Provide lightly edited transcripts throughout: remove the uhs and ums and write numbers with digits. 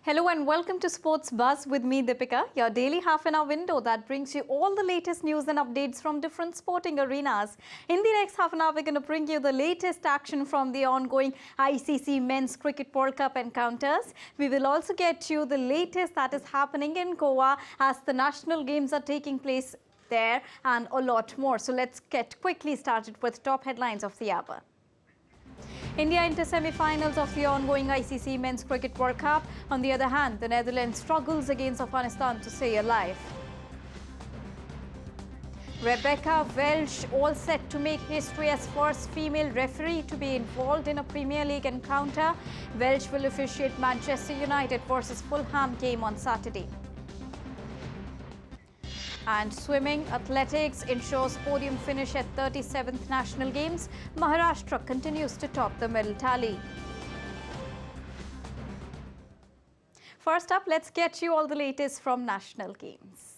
Hello and welcome to Sports Buzz with me, Deepika, your daily half-an-hour window that brings you all the latest news and updates from different sporting arenas. In the next half an hour, we're going to bring you the latest action from the ongoing ICC Men's Cricket World Cup encounters. We will also get you the latest that is happening in Goa as the national games are taking place there and a lot more. So let's get quickly started with top headlines of the hour. India into semi-finals of the ongoing ICC Men's Cricket World Cup. On the other hand, the Netherlands struggles against Afghanistan to stay alive. Rebecca Welch all set to make history as first female referee to be involved in a Premier League encounter. Welch will officiate Manchester United versus Fulham game on Saturday. And swimming, athletics ensures podium finish at 37th National Games. Maharashtra continues to top the medal tally. First up, let's get you all the latest from National Games.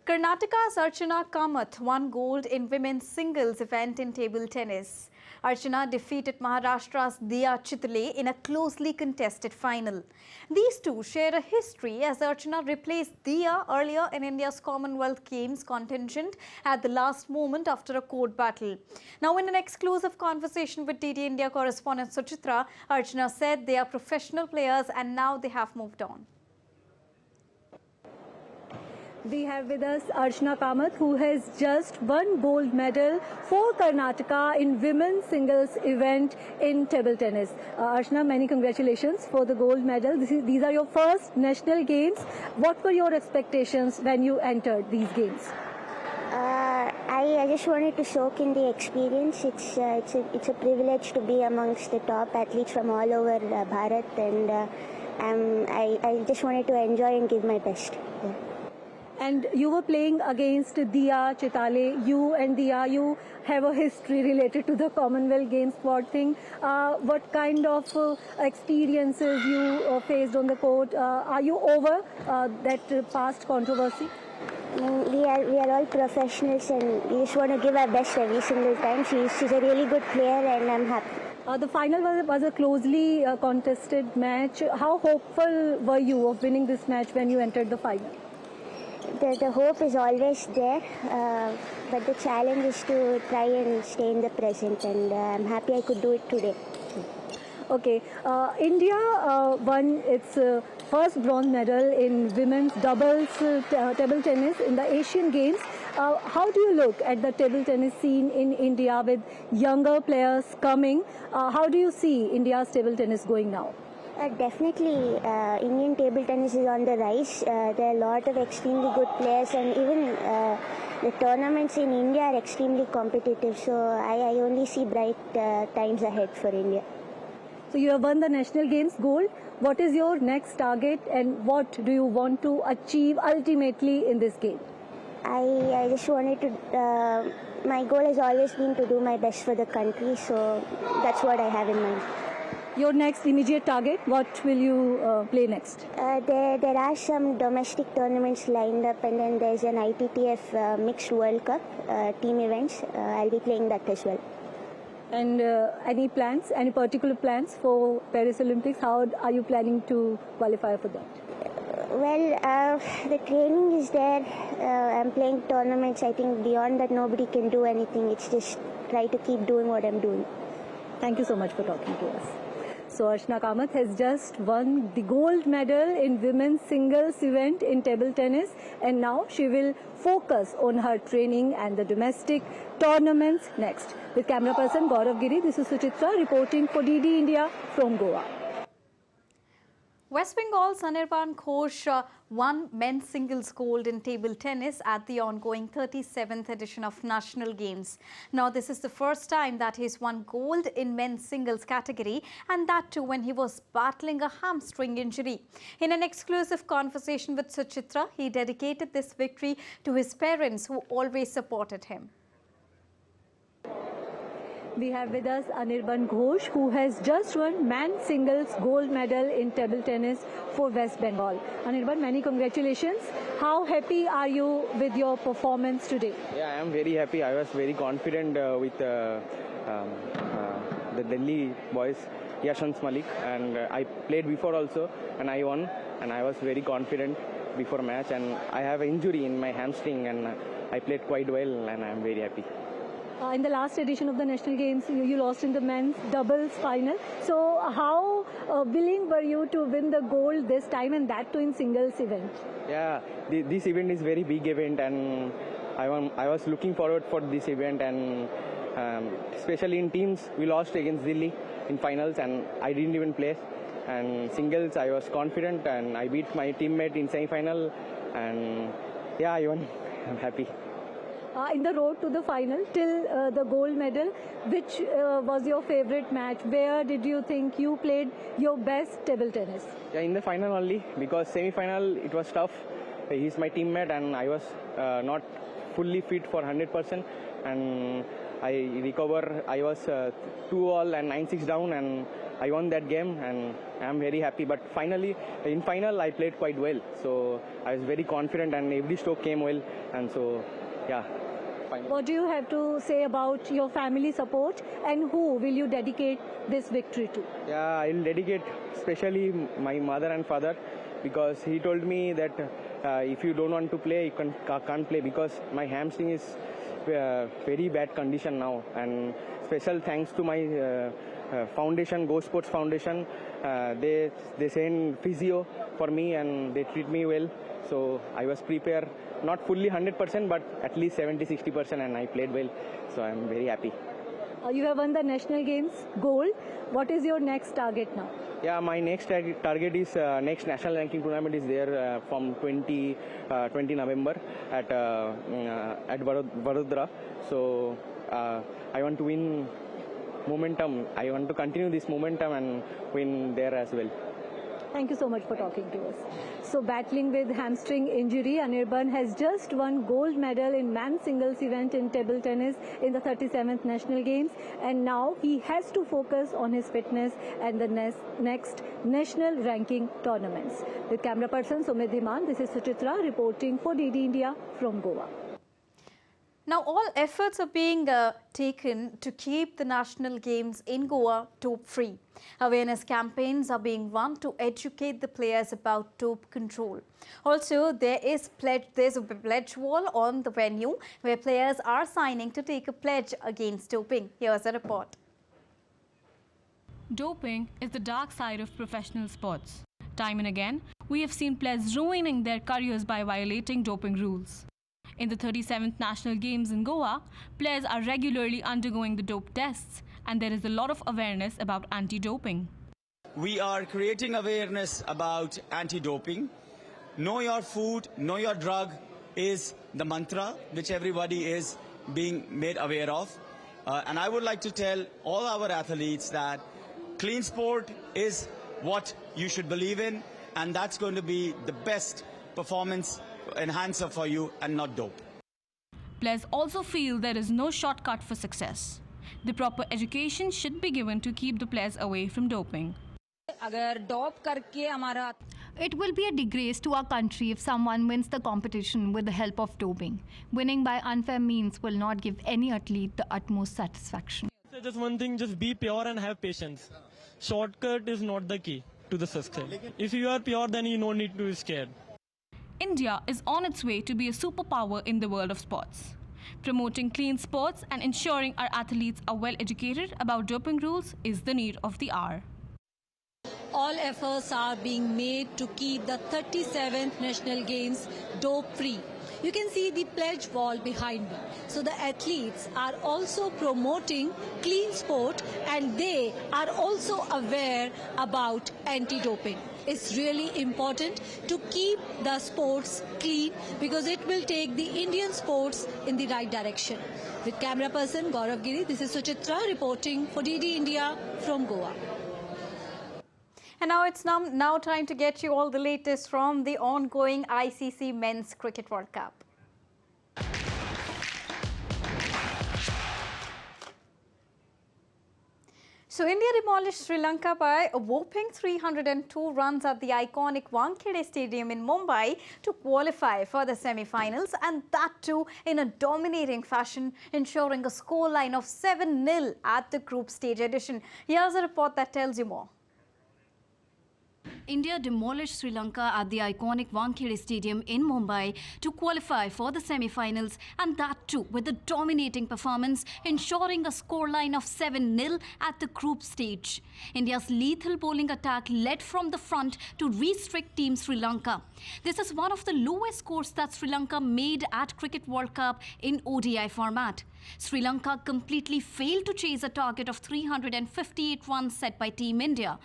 Karnataka's Archana Kamath won gold in women's singles event in table tennis. Archana defeated Maharashtra's Diya Chitale in a closely contested final. These two share a history as Archana replaced Diya earlier in India's Commonwealth Games contingent at the last moment after a court battle. Now, in an exclusive conversation with DD India correspondent Suchitra, Archana said they are professional players and now they have moved on. We have with us Archana Kamath, who has just won gold medal for Karnataka in women's singles event in table tennis. Archana, many congratulations for the gold medal. These are your first national games. What were your expectations when you entered these games? I just wanted to soak in the experience. It's a privilege to be amongst the top athletes from all over Bharat, and I just wanted to enjoy and give my best. Yeah. And you were playing against Diya Chitale. You and Diya, you have a history related to the Commonwealth Games squad thing. What kind of experiences you faced on the court? Are you over that past controversy? We are all professionals and we just want to give our best every single time. She's a really good player and I'm happy. The final was a closely contested match. How hopeful were you of winning this match when you entered the final? The hope is always there, but the challenge is to try and stay in the present, and I'm happy I could do it today. Okay, India won its first bronze medal in women's doubles table tennis in the Asian Games. How do you look at the table tennis scene in India with younger players coming? How do you see India's table tennis going now? Definitely, Indian table tennis is on the rise. There are a lot of extremely good players, and even the tournaments in India are extremely competitive. So I only see bright times ahead for India. So you have won the National Games gold. What is your next target, and what do you want to achieve ultimately in this game? I just wanted to. My goal has always been to do my best for the country. So that's what I have in mind. Your next immediate target, what will you play next? There are some domestic tournaments lined up, and then there's an ITTF Mixed World Cup team events. I'll be playing that as well. And any plans, any particular plans for Paris Olympics? How are you planning to qualify for that? Well, the training is there. I'm playing tournaments. I think beyond that, nobody can do anything. It's just try to keep doing what I'm doing. Thank you so much for talking to us. So Archana Kamath has just won the gold medal in women's singles event in table tennis, and now she will focus on her training and the domestic tournaments next. With camera person Gaurav Giri, this is Suchitra reporting for DD India from Goa. West Bengal's Anirban Go won men's singles gold in table tennis at the ongoing 37th edition of National Games. Now, this is the first time that he's won gold in men's singles category, and that too when he was battling a hamstring injury. In an exclusive conversation with Suchitra, he dedicated this victory to his parents who always supported him. We have with us Anirban Ghosh, who has just won men's singles gold medal in table tennis for West Bengal. Anirban, many congratulations. How happy are you with your performance today? Yeah, I am very happy. I was very confident with the Delhi boys, Yashant Malik, and I played before also, and I won, and I was very confident before match, and I have an injury in my hamstring, and I played quite well, and I am very happy. In the last edition of the National Games, you lost in the men's doubles final. So how willing were you to win the gold this time, and that too in singles event? Yeah, this event is very big event, and I was looking forward for this event, and especially in teams, we lost against Delhi in finals, and I didn't even play. And singles, I was confident, and I beat my teammate in semi-final, and yeah, I won. I'm happy. In the road to the final, till the gold medal, which was your favorite match? Where did you think you played your best table tennis? Yeah, in the final only, because semi-final it was tough. He's my teammate, and I was not fully fit for 100%, and I recover. I was 2-all and 9-6 down, and I won that game, and I'm very happy. But finally, in final, I played quite well, so I was very confident, and every stroke came well, and so yeah. Fine. What do you have to say about your family support, and who will you dedicate this victory to? Yeah, I'll dedicate especially my mother and father, because he told me that if you don't want to play, you can't play, because my hamstring is very bad condition now. And special thanks to my foundation, Go Sports Foundation. They send physio for me, and they treat me well. So I was prepared. Not fully 100%, but at least 70-60%, and I played well. So I'm very happy. You have won the National Games gold. What is your next target now? Yeah, my next target is next national ranking tournament is there from 20 November at Vadodara. So I want to win momentum. I want to continue this momentum and win there as well. Thank you so much for talking to us. So battling with hamstring injury, Anirban has just won gold medal in men's singles event in table tennis in the 37th National Games, and now he has to focus on his fitness and the next national ranking tournaments. With camera person Sumit Dhiman, this is Suchitra reporting for DD India from Goa. Now, all efforts are being taken to keep the national games in Goa dope-free. Awareness campaigns are being run to educate the players about dope control. Also, there's a pledge wall on the venue where players are signing to take a pledge against doping. Here's a report. Doping is the dark side of professional sports. Time and again, we have seen players ruining their careers by violating doping rules. In the 37th National Games in Goa, players are regularly undergoing the dope tests, and there is a lot of awareness about anti-doping. We are creating awareness about anti-doping. Know your food, know your drug is the mantra which everybody is being made aware of. And I would like to tell all our athletes that clean sport is what you should believe in, and that's going to be the best performance enhancer for you and not dope. Players also feel there is no shortcut for success. The proper education should be given to keep the players away from doping. It will be a disgrace to our country if someone wins the competition with the help of doping. Winning by unfair means will not give any athlete the utmost satisfaction. Just one thing, just be pure and have patience. Shortcut is not the key to the success. If you are pure, then you don't need to be scared. India is on its way to be a superpower in the world of sports. Promoting clean sports and ensuring our athletes are well educated about doping rules is the need of the hour. All efforts are being made to keep the 37th National Games dope-free. You can see the pledge wall behind me. So the athletes are also promoting clean sport, and they are also aware about anti-doping. It's really important to keep the sports clean because it will take the Indian sports in the right direction. With camera person Gaurav Giri, this is Suchitra reporting for DD India from Goa. And now it's now time to get you all the latest from the ongoing ICC Men's Cricket World Cup. So India demolished Sri Lanka by a whopping 302 runs at the iconic Wankhede Stadium in Mumbai to qualify for the semi-finals, and that too in a dominating fashion, ensuring a scoreline of 7-0 at the group stage edition. Here's a report that tells you more. India demolished Sri Lanka at the iconic Wankhede Stadium in Mumbai to qualify for the semi-finals, and that too with a dominating performance, ensuring a scoreline of 7-0 at the group stage. India's lethal bowling attack led from the front to restrict Team Sri Lanka. This is one of the lowest scores that Sri Lanka made at Cricket World Cup in ODI format. Sri Lanka completely failed to chase a target of 358 runs set by Team India.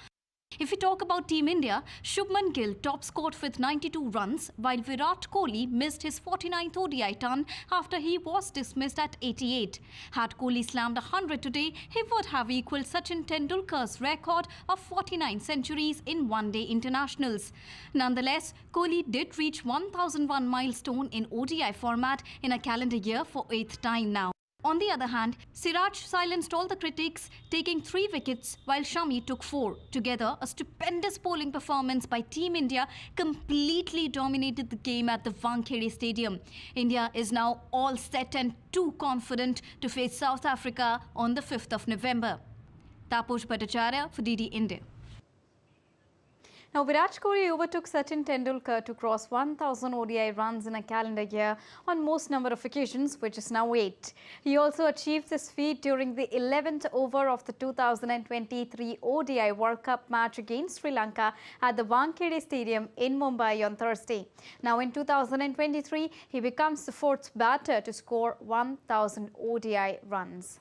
If we talk about Team India, Shubman Gill top scored with 92 runs, while Virat Kohli missed his 49th ODI ton after he was dismissed at 88. Had Kohli slammed 100 today, he would have equalled Sachin Tendulkar's record of 49 centuries in one-day internationals. Nonetheless, Kohli did reach 1001 milestone in ODI format in a calendar year for 8th time now. On the other hand, Siraj silenced all the critics, taking 3 wickets while Shami took 4. Together, a stupendous bowling performance by Team India completely dominated the game at the Wankhede Stadium. India is now all set and too confident to face South Africa on the 5th of November. Taposh Bhattacharya for DD India. Now, Virat Kohli overtook Sachin Tendulkar to cross 1,000 ODI runs in a calendar year on most number of occasions, which is now 8. He also achieved this feat during the 11th over of the 2023 ODI World Cup match against Sri Lanka at the Wankhede Stadium in Mumbai on Thursday. Now, in 2023, he becomes the 4th batter to score 1,000 ODI runs.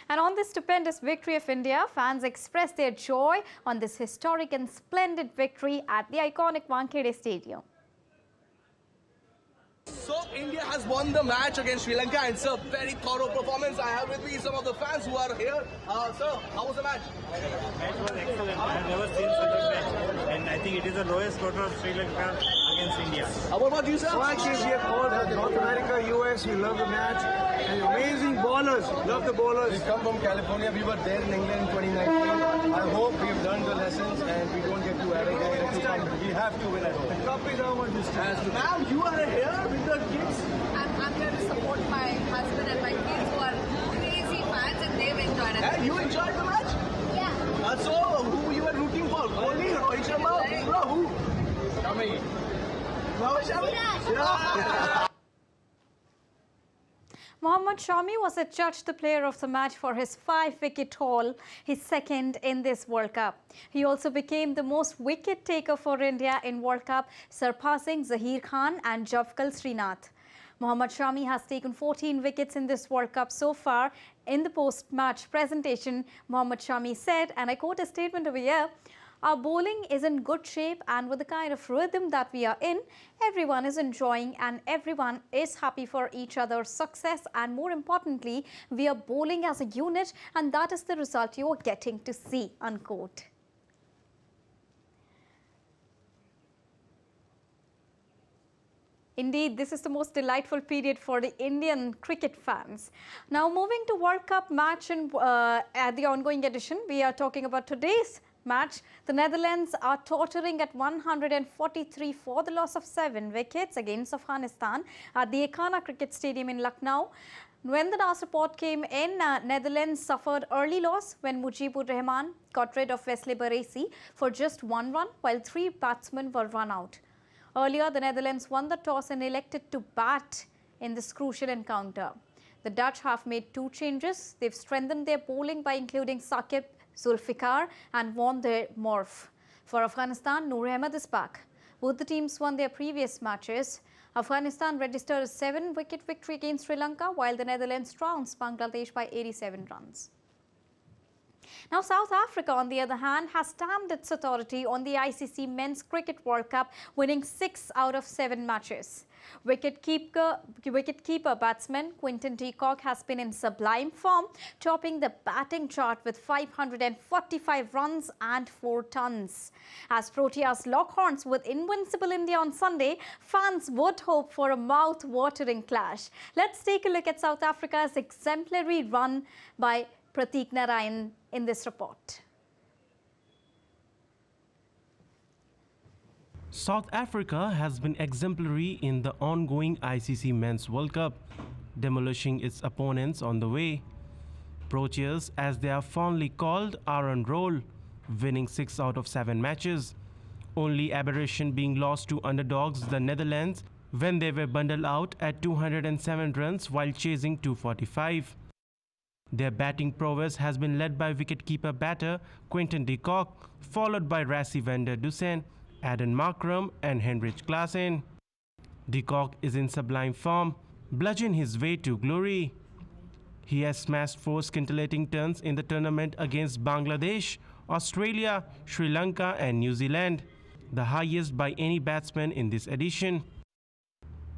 And on this stupendous victory of India, fans expressed their joy on this historic and splendid victory at the iconic Wankhede Stadium. So India has won the match against Sri Lanka, and it's a very thorough performance. I have with me some of the fans who are here. Sir, how was the match? The match was excellent. I have never seen such a match, and I think it is the lowest score of Sri Lanka against India. What about you, sir? Match is here all North America, US. We love the match. And amazing bowlers. Love the bowlers. We come from California. We were there in England in 2019. I hope we have learned the lessons and we don't get too arrogant. We have to win at home. The cup is how much this time. Ma'am, you are here with the kids. I'm here to support my husband and my kids who are crazy fans, and they've enjoyed it. And you enjoyed the match? Yeah. So, who you were rooting for? Kohli, Rohit Sharma, Bumrah, who? Shami. Shami. Mohammad Shami was adjudged the player of the match for his 5-wicket haul, his second in this World Cup. He also became the most wicket taker for India in World Cup, surpassing Zaheer Khan and Javkal Srinath. Mohammad Shami has taken 14 wickets in this World Cup so far. In the post-match presentation, Mohammad Shami said, and I quote a statement over here, "Our bowling is in good shape, and with the kind of rhythm that we are in, everyone is enjoying and everyone is happy for each other's success, and more importantly, we are bowling as a unit, and that is the result you are getting to see," unquote. Indeed, this is the most delightful period for the Indian cricket fans. Now, moving to World Cup match at the ongoing edition, we are talking about today's match. The Netherlands are tottering at 143 for the loss of 7 wickets against Afghanistan at the Arna Cricket Stadium in Lucknow. When the last report came in, Netherlands suffered early loss when Mujibur Rahman got rid of Wesley Baresi for just 1 run, while 3 batsmen were run out. Earlier, the Netherlands won the toss and elected to bat in this crucial encounter. The Dutch have made 2 changes. They've strengthened their bowling by including Saqib Zulfikar and won their Morph. For Afghanistan, Noor Ahmed is back. Both the teams won their previous matches. Afghanistan registered a 7-wicket victory against Sri Lanka, while the Netherlands trounced Bangladesh by 87 runs. Now, South Africa, on the other hand, has stamped its authority on the ICC Men's Cricket World Cup, winning 6 out of 7 matches. Wicket-keeper batsman Quinton de Kock has been in sublime form, topping the batting chart with 545 runs and 4 tons. As Proteas lock horns with invincible India on Sunday, fans would hope for a mouth-watering clash. Let's take a look at South Africa's exemplary run by Pratik Narayan in this report. South Africa has been exemplary in the ongoing ICC Men's World Cup, demolishing its opponents on the way. Proteas, as they are fondly called, are on roll, winning 6 out of 7 matches. Only aberration being lost to underdogs the Netherlands when they were bundled out at 207 runs while chasing 245. Their batting prowess has been led by wicketkeeper batter Quinton de Kock, followed by Rassie van der Dussen, Aden Markram and Henrich Klaasen. De Kock is in sublime form, bludgeoning his way to glory. He has smashed 4 scintillating turns in the tournament against Bangladesh, Australia, Sri Lanka and New Zealand, the highest by any batsman in this edition.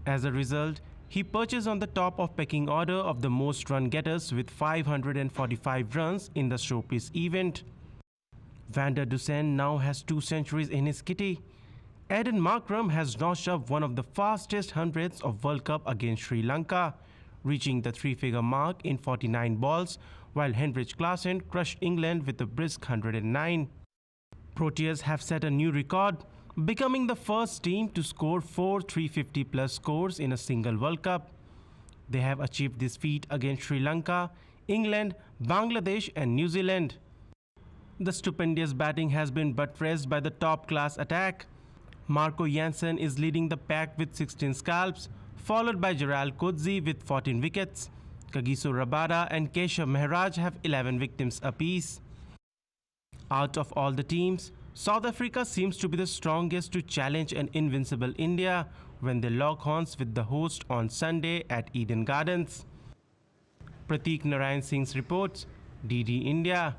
As a result, he perches on the top of pecking order of the most run getters with 545 runs in the showpiece event. Van der Dussen now has 2 centuries in his kitty. Aden Markram has notched up one of the fastest hundreds of World Cup against Sri Lanka, reaching the 3-figure mark in 49 balls, while Henrich Klaasen crushed England with a brisk 109. Proteas have set a new record, becoming the first team to score 4 350-plus scores in a single World Cup. They have achieved this feat against Sri Lanka, England, Bangladesh and New Zealand. The stupendous batting has been buttressed by the top-class attack. Marco Jansen is leading the pack with 16 scalps, followed by Gerald Coetzee with 14 wickets. Kagiso Rabada and Keshav Maharaj have 11 victims apiece. Out of all the teams, South Africa seems to be the strongest to challenge an invincible India when they lock horns with the host on Sunday at Eden Gardens. Pratik Narayan Singh's reports, DD India.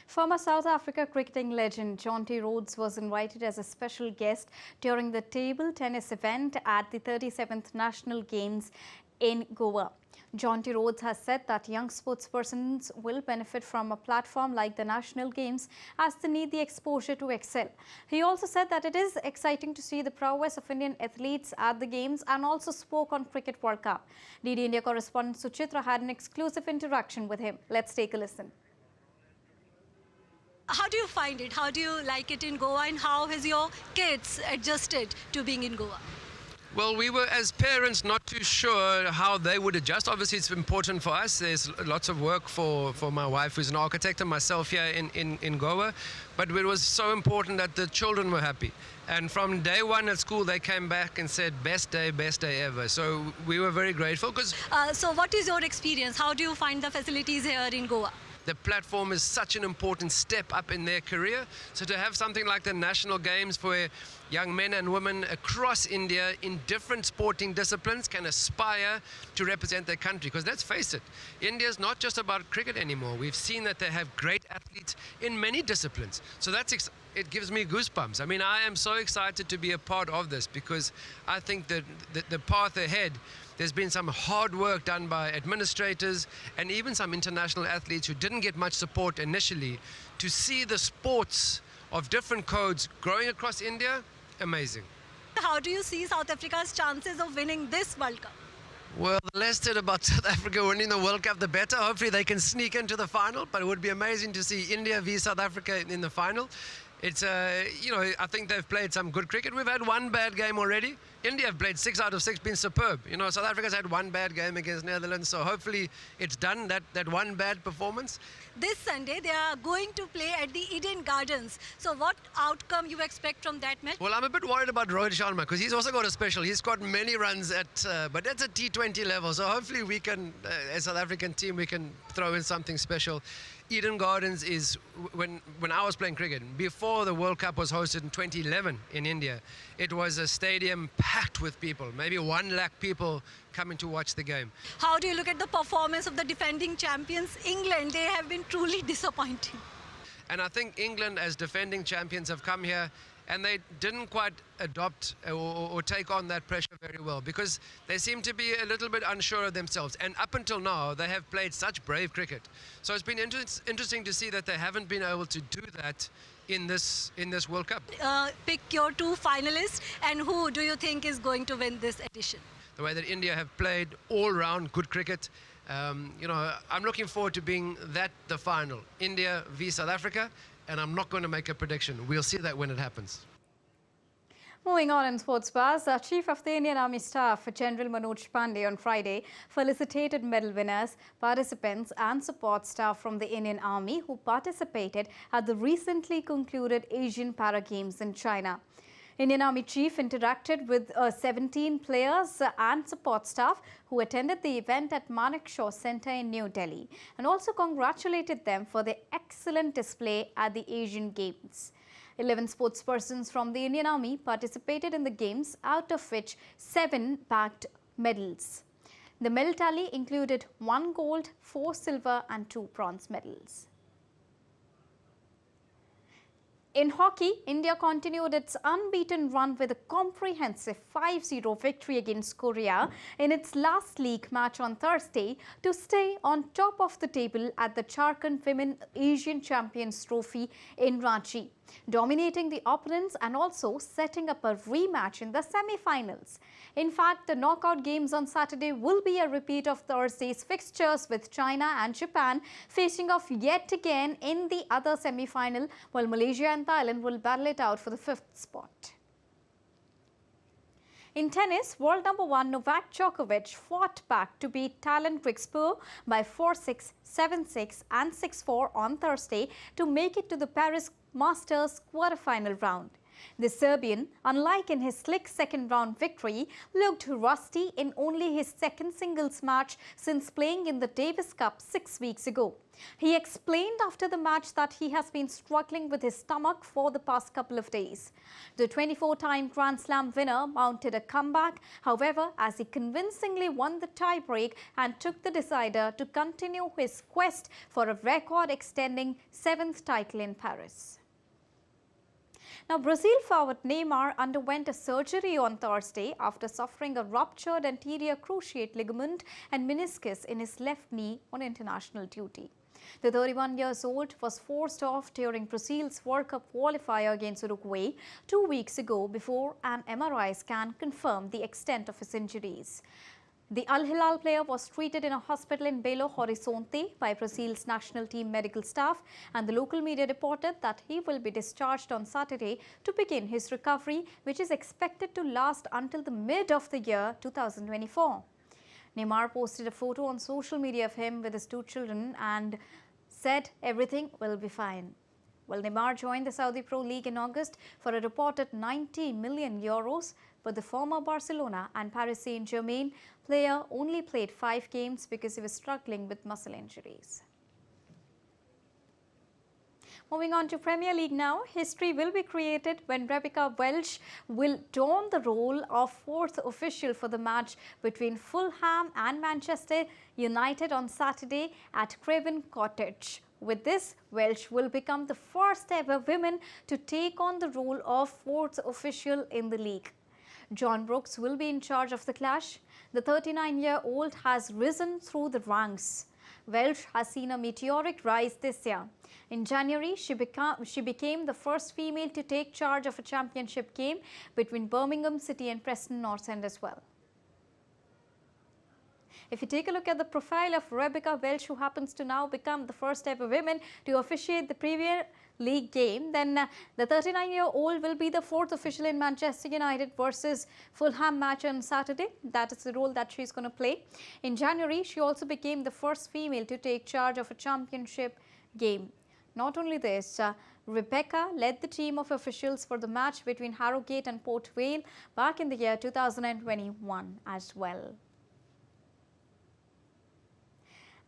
Former South Africa cricketing legend Jonty Rhodes was invited as a special guest during the table tennis event at the 37th National Games in Goa. Jonty Rhodes has said that young sportspersons will benefit from a platform like the National Games as they need the exposure to excel. He also said that it is exciting to see the prowess of Indian athletes at the Games and also spoke on Cricket World Cup. DD India correspondent Suchitra had an exclusive interaction with him. Let's take a listen. How do you find it? How do you like it in Goa, and how has your kids adjusted to being in Goa? Well, we were, as parents, not too sure how they would adjust. Obviously, it's important for us. There's lots of work for my wife, who's an architect, and myself here in Goa. But it was so important that the children were happy. And from day one at school, they came back and said, best day ever. So we were very grateful. So what is your experience? How do you find the facilities here in Goa? The platform is such an important step up in their career. So to have something like the National Games where young men and women across India in different sporting disciplines can aspire to represent their country. Because let's face it, India is not just about cricket anymore. We've seen that they have great athletes in many disciplines. So it gives me goosebumps. I mean, I am so excited to be a part of this because I think that the path ahead, there's been some hard work done by administrators and even some international athletes who didn't get much support initially. To see the sports of different codes growing across India, amazing. How do you see South Africa's chances of winning this World Cup? Well, the less said about South Africa winning the World Cup, the better. Hopefully they can sneak into the final, but it would be amazing to see India v South Africa in the final. It's, I think they've played some good cricket. We've had one bad game already. India have played 6 out of 6, been superb. South Africa's had one bad game against Netherlands, so hopefully it's done, that one bad performance. This Sunday, they are going to play at the Eden Gardens. So what outcome you expect from that match? Well, I'm a bit worried about Rohit Sharma because he's also got a special. He's got many runs but that's a T20 level. So hopefully we can, as South African team, we can throw in something special. Eden Gardens is, when I was playing cricket, before the World Cup was hosted in 2011 in India, it was a stadium packed with people, maybe 1 lakh people coming to watch the game. How do you look at the performance of the defending champions, England? They have been truly disappointing. And I think England, as defending champions, have come here and they didn't quite adopt or take on that pressure very well because they seem to be a little bit unsure of themselves. And up until now, they have played such brave cricket. So it's been interesting to see that they haven't been able to do that in this World Cup. Pick your 2 finalists, and who do you think is going to win this edition? The way that India have played all-round good cricket, I'm looking forward to being the final, India v South Africa, and I'm not going to make a prediction. We'll see that when it happens. Moving on in sports buzz, Chief of the Indian Army Staff, General Manoj Pandey, on Friday felicitated medal winners, participants and support staff from the Indian Army who participated at the recently concluded Asian Para Games in China. Indian Army Chief interacted with 17 players and support staff who attended the event at Manekshaw Centre in New Delhi and also congratulated them for their excellent display at the Asian Games. 11 sportspersons from the Indian Army participated in the Games, out of which 7 bagged medals. The medal tally included 1 gold, 4 silver and 2 bronze medals. In hockey, India continued its unbeaten run with a comprehensive 5-0 victory against Korea in its last league match on Thursday to stay on top of the table at the Jharkhand Women Asian Champions Trophy in Ranchi, dominating the opponents and also setting up a rematch in the semi-finals. In fact, the knockout games on Saturday will be a repeat of Thursday's fixtures, with China and Japan facing off yet again in the other semi-final, while Malaysia and Thailand will battle it out for the 5th spot. In tennis, world number 1 Novak Djokovic fought back to beat Talon Grigspur by 4-6, 7-6 and 6-4 on Thursday to make it to the Paris Masters quarter-final round. The Serbian, unlike in his slick second-round victory, looked rusty in only his second singles match since playing in the Davis Cup 6 weeks ago. He explained after the match that he has been struggling with his stomach for the past couple of days. The 24-time Grand Slam winner mounted a comeback, however, as he convincingly won the tie-break and took the decider to continue his quest for a record-extending 7th title in Paris. Now, Brazil forward Neymar underwent a surgery on Thursday after suffering a ruptured anterior cruciate ligament and meniscus in his left knee on international duty. The 31-year-old was forced off during Brazil's World Cup qualifier against Uruguay 2 weeks ago before an MRI scan confirmed the extent of his injuries. The Al Hilal player was treated in a hospital in Belo Horizonte by Brazil's national team medical staff, and the local media reported that he will be discharged on Saturday to begin his recovery, which is expected to last until the mid of the year 2024. Neymar posted a photo on social media of him with his 2 children and said everything will be fine. Well, Neymar joined the Saudi Pro League in August for a reported €90 million, but the former Barcelona and Paris Saint-Germain player only played 5 games because he was struggling with muscle injuries. Moving on to Premier League now, history will be created when Rebecca Welch will don the role of 4th official for the match between Fulham and Manchester United on Saturday at Craven Cottage. With this, Welch will become the first ever woman to take on the role of 4th official in the league. John Brooks will be in charge of the clash. The 39-year-old has risen through the ranks. Welch has seen a meteoric rise this year. In January, she became the first female to take charge of a championship game between Birmingham City and Preston North End as well. If you take a look at the profile of Rebecca Welch, who happens to now become the first ever woman to officiate the Premier League game, then the 39-year-old will be the 4th official in Manchester United versus Fulham match on Saturday. That is the role that she's going to play. In January, she also became the first female to take charge of a championship game. Not only this, Rebecca led the team of officials for the match between Harrogate and Port Vale back in the year 2021 as well.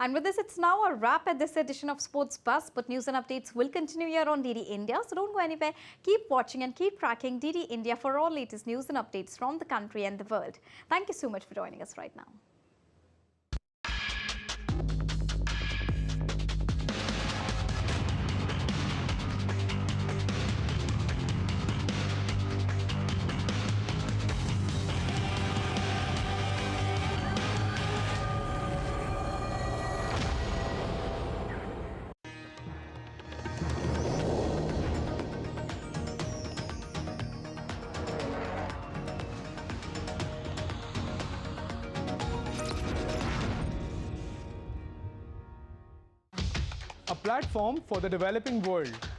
And with this, it's now a wrap at this edition of Sports Buzz, but news and updates will continue here on DD India. So don't go anywhere. Keep watching and keep tracking DD India for all latest news and updates from the country and the world. Thank you so much for joining us right now. platform for the developing world.